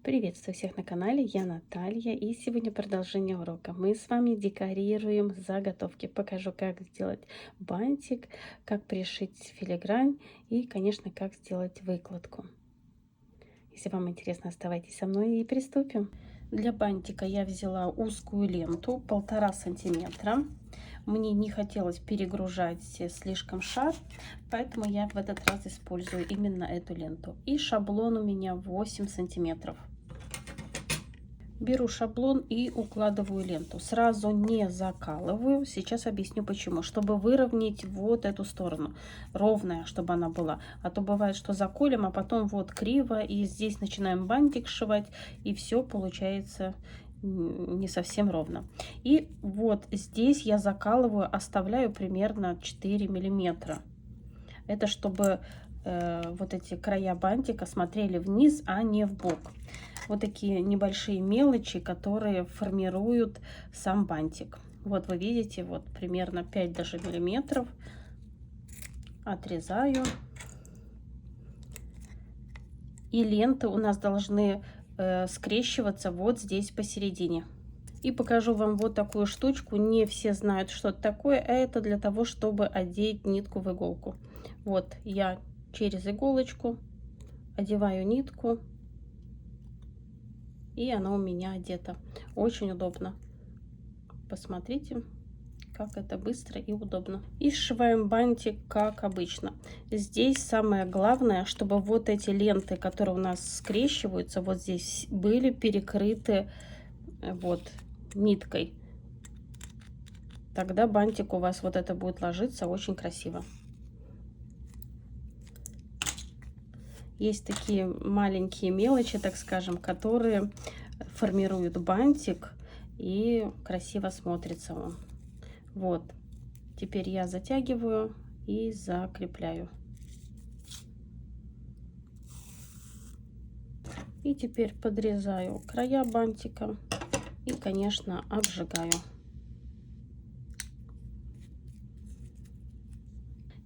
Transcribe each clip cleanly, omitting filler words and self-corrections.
Приветствую всех на канале, я Наталья, и сегодня продолжение урока. Мы с вами декорируем заготовки. Покажу, как сделать бантик, как пришить филигрань и, конечно, как сделать выкладку. Если вам интересно, оставайтесь со мной и приступим. Для бантика я взяла узкую ленту 1,5 сантиметра. Мне не хотелось перегружать слишком шар, поэтому я в этот раз использую именно эту ленту. И шаблон у меня 8 сантиметров. Беру шаблон и укладываю ленту. Сразу не закалываю. Сейчас объясню почему. Чтобы выровнять вот эту сторону. Ровная, чтобы она была. А то бывает, что заколем, а потом вот криво. И здесь начинаем бантик сшивать. И все получается не совсем ровно. И вот здесь я закалываю, оставляю примерно 4 миллиметра. Это чтобы вот эти края бантика смотрели вниз, а не в бок. Вот такие небольшие мелочи, которые формируют сам бантик. Вот вы видите, вот примерно 5 даже миллиметров. Отрезаю. И ленты у нас должны скрещиваться вот здесь посередине. И покажу вам вот такую штучку. Не все знают, что это такое. А это для того, чтобы одеть нитку в иголку. Вот я через иголочку одеваю нитку. И она у меня одета. Очень удобно. Посмотрите, как это быстро и удобно. И сшиваем бантик, как обычно. Здесь самое главное, чтобы вот эти ленты, которые у нас скрещиваются, вот здесь были перекрыты вот ниткой. Тогда бантик у вас вот это будет ложиться очень красиво. Есть такие маленькие мелочи, так скажем, которые формируют бантик и красиво смотрится он. Вот. Теперь я затягиваю и закрепляю. И теперь подрезаю края бантика и, конечно, обжигаю.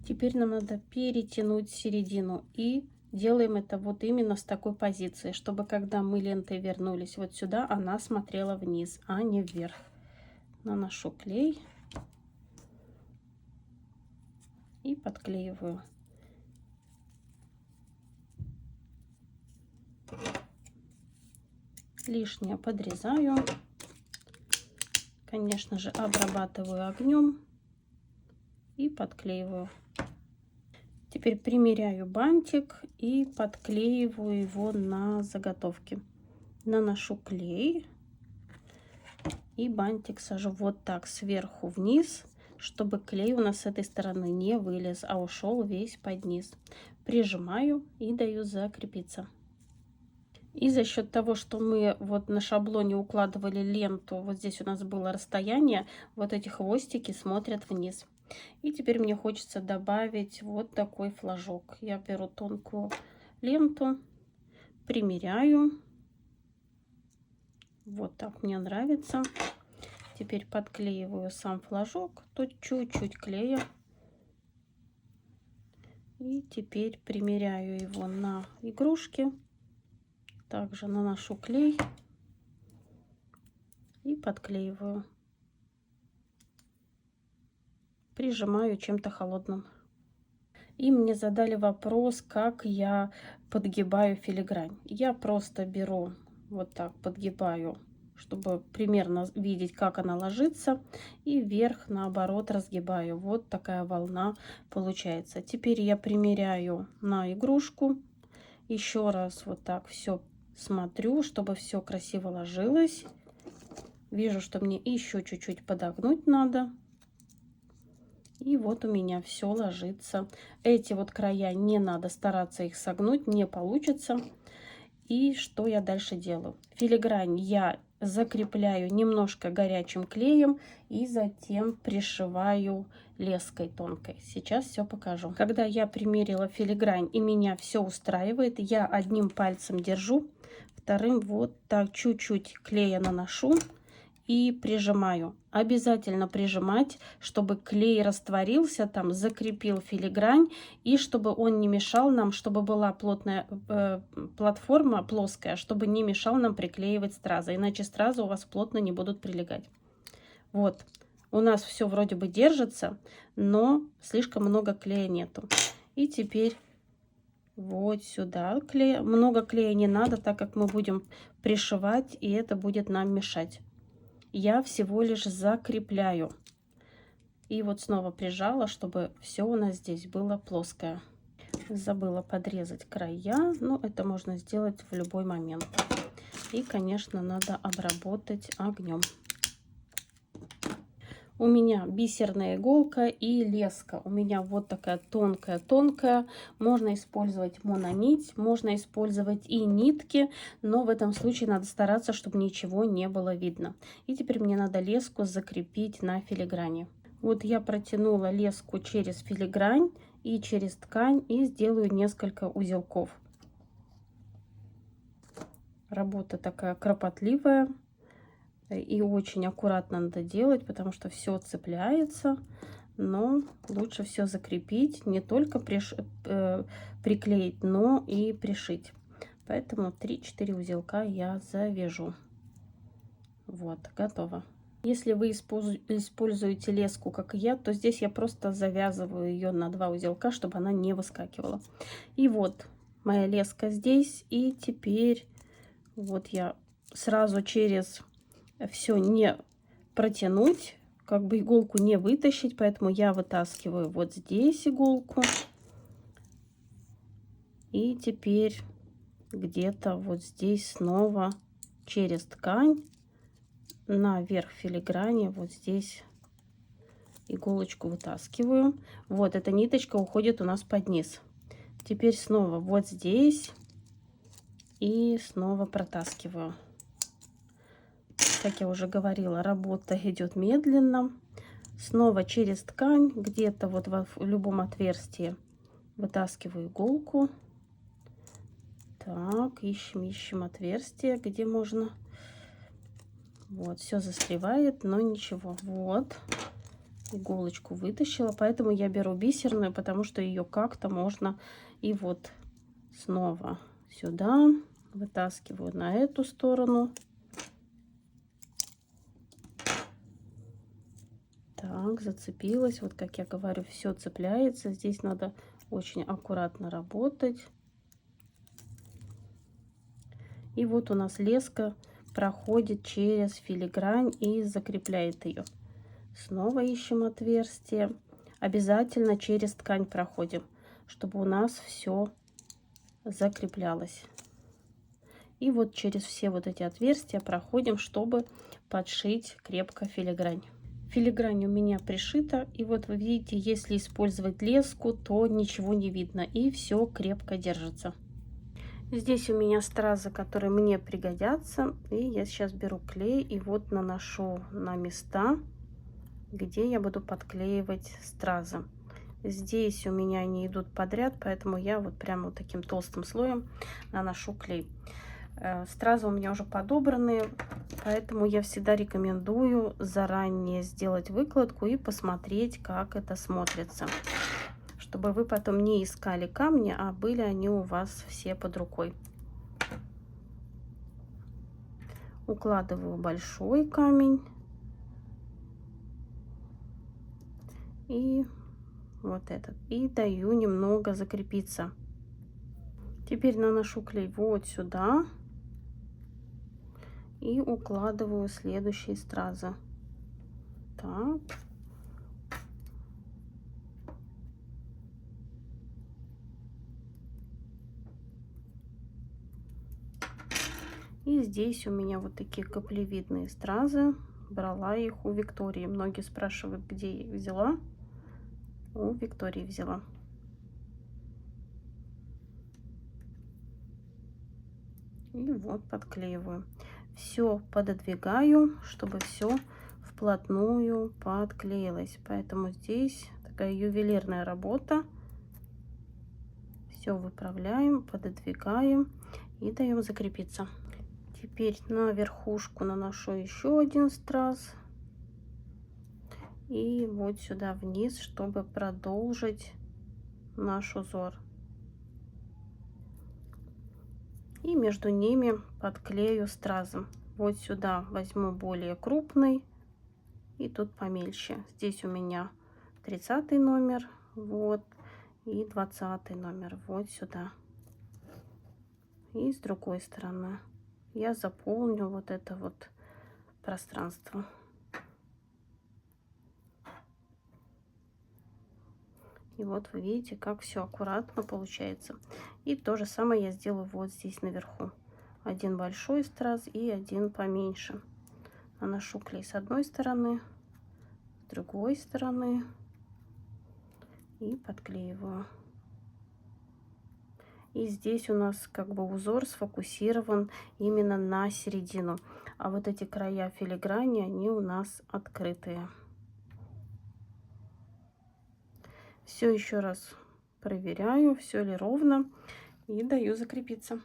Теперь нам надо перетянуть середину, и делаем это вот именно с такой позиции, чтобы когда мы лентой вернулись вот сюда, она смотрела вниз, а не вверх. Наношу клей и подклеиваю. Лишнее подрезаю. Конечно же, обрабатываю огнем и подклеиваю. Теперь примеряю бантик и подклеиваю его на заготовки. Наношу клей и бантик сажу вот так сверху вниз, чтобы клей у нас с этой стороны не вылез, а ушел весь под низ. Прижимаю и даю закрепиться. И за счет того, что мы вот на шаблоне укладывали ленту, вот здесь у нас было расстояние, вот эти хвостики смотрят вниз. И теперь мне хочется добавить вот такой флажок. Я беру тонкую ленту, примеряю. Вот так мне нравится. Теперь подклеиваю сам флажок. Тут чуть-чуть клея. И теперь примеряю его на игрушки. Также наношу клей и подклеиваю. Прижимаю чем-то холодным. И мне задали вопрос, как я подгибаю филигрань. Я просто беру вот так, подгибаю, чтобы примерно видеть, как она ложится. И вверх, наоборот, разгибаю. Вот такая волна получается. Теперь я примеряю на игрушку. Еще раз вот так все смотрю, чтобы все красиво ложилось. Вижу, что мне еще чуть-чуть подогнуть надо. И вот у меня все ложится. Эти вот края не надо стараться их согнуть, не получится. И что я дальше делаю? Филигрань я закрепляю немножко горячим клеем и затем пришиваю леской тонкой. Сейчас все покажу. Когда я примерила филигрань и меня все устраивает, я одним пальцем держу, вторым вот так чуть-чуть клея наношу и прижимаю. Обязательно прижимать, чтобы клей растворился, там закрепил филигрань, и чтобы он не мешал нам, чтобы была плотная платформа плоская, чтобы не мешал нам приклеивать стразы, иначе стразы у вас плотно не будут прилегать. Вот, у нас все вроде бы держится, но слишком много клея нету. И теперь вот сюда клея. Много клея не надо, так как мы будем пришивать, и это будет нам мешать. Я всего лишь закрепляю. И вот снова прижала, чтобы все у нас здесь было плоское. Забыла подрезать края, но это можно сделать в любой момент. И, конечно, надо обработать огнем. У меня бисерная иголка и леска. У меня вот такая тонкая-тонкая. Можно использовать мононить, можно использовать и нитки, но в этом случае надо стараться, чтобы ничего не было видно. И теперь мне надо леску закрепить на филиграни. Вот я протянула леску через филигрань и через ткань и сделаю несколько узелков. Работа такая кропотливая. И очень аккуратно надо делать, потому что все цепляется. Но лучше все закрепить, не только приклеить, но и пришить. Поэтому 3-4 узелка я завяжу. Вот, готово. Если вы используете леску, как и я, то здесь я просто завязываю ее на 2 узелка, чтобы она не выскакивала. И вот моя леска здесь. И теперь вот я сразу через все не протянуть, как бы иголку не вытащить, поэтому я вытаскиваю вот здесь иголку. И теперь где-то вот здесь снова через ткань наверх филиграни вот здесь иголочку вытаскиваю. Вот эта ниточка уходит у нас под низ. Теперь снова вот здесь и снова протаскиваю. Как я уже говорила, работа идет медленно. Снова через ткань, где-то вот в любом отверстии вытаскиваю иголку. Так, ищем отверстие, где можно. Вот, все застревает, но ничего. Вот, иголочку вытащила, поэтому я беру бисерную, потому что ее как-то можно. И вот снова сюда вытаскиваю на эту сторону. Так, зацепилась. Вот как я говорю, все цепляется. Здесь надо очень аккуратно работать. И вот у нас леска проходит через филигрань и закрепляет ее. Снова ищем отверстие. Обязательно через ткань проходим, чтобы у нас все закреплялось. И вот через все вот эти отверстия проходим, чтобы подшить крепко филигрань. Филигрань у меня пришита, и вот вы видите, если использовать леску, то ничего не видно, и все крепко держится. Здесь у меня стразы, которые мне пригодятся, и я сейчас беру клей и вот наношу на места, где я буду подклеивать стразы. Здесь у меня они идут подряд, поэтому я вот прямо вот таким толстым слоем наношу клей. Стразы у меня уже подобраны, поэтому я всегда рекомендую заранее сделать выкладку и посмотреть, как это смотрится, чтобы вы потом не искали камни, а были они у вас все под рукой. Укладываю большой камень и вот этот, и даю немного закрепиться. Теперь наношу клей вот сюда и укладываю следующие стразы. Так. И здесь у меня вот такие каплевидные стразы. Брала их у Виктории. Многие спрашивают, где я их взяла. У Виктории взяла. И вот подклеиваю. Все пододвигаю, чтобы все вплотную подклеилось. Поэтому здесь такая ювелирная работа. Все выправляем, пододвигаем и даем закрепиться. Теперь на верхушку наношу еще один страз. И вот сюда вниз, чтобы продолжить наш узор. И между ними подклею стразом. Вот сюда возьму более крупный и тут помельче. Здесь у меня 30 номер, вот, и 20 номер, вот сюда. И с другой стороны я заполню вот это вот пространство. И вот вы видите, как все аккуратно получается. И то же самое я сделаю вот здесь наверху. Один большой страз и один поменьше. Наношу клей с одной стороны, с другой стороны и подклеиваю. И здесь у нас как бы узор сфокусирован именно на середину. А вот эти края филиграни, они у нас открытые. Все еще раз проверяю, все ли ровно, и даю закрепиться.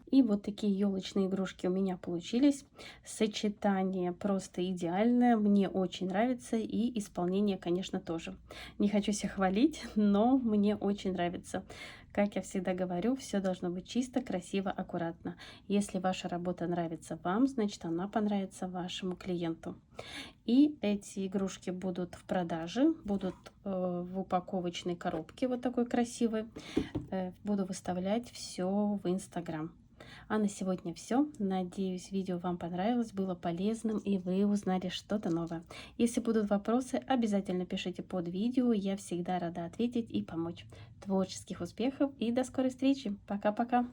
И вот такие елочные игрушки у меня получились. Сочетание просто идеальное, мне очень нравится, и исполнение, конечно, тоже. Не хочу себя хвалить, но мне очень нравится. Как я всегда говорю, все должно быть чисто, красиво, аккуратно. Если ваша работа нравится вам, значит, она понравится вашему клиенту. И эти игрушки будут в продаже, будут в упаковочной коробке вот такой красивой. Буду выставлять все в Инстаграм. А на сегодня все. Надеюсь, видео вам понравилось, было полезным и вы узнали что-то новое. Если будут вопросы, обязательно пишите под видео. Я всегда рада ответить и помочь. Творческих успехов и до скорой встречи. Пока-пока.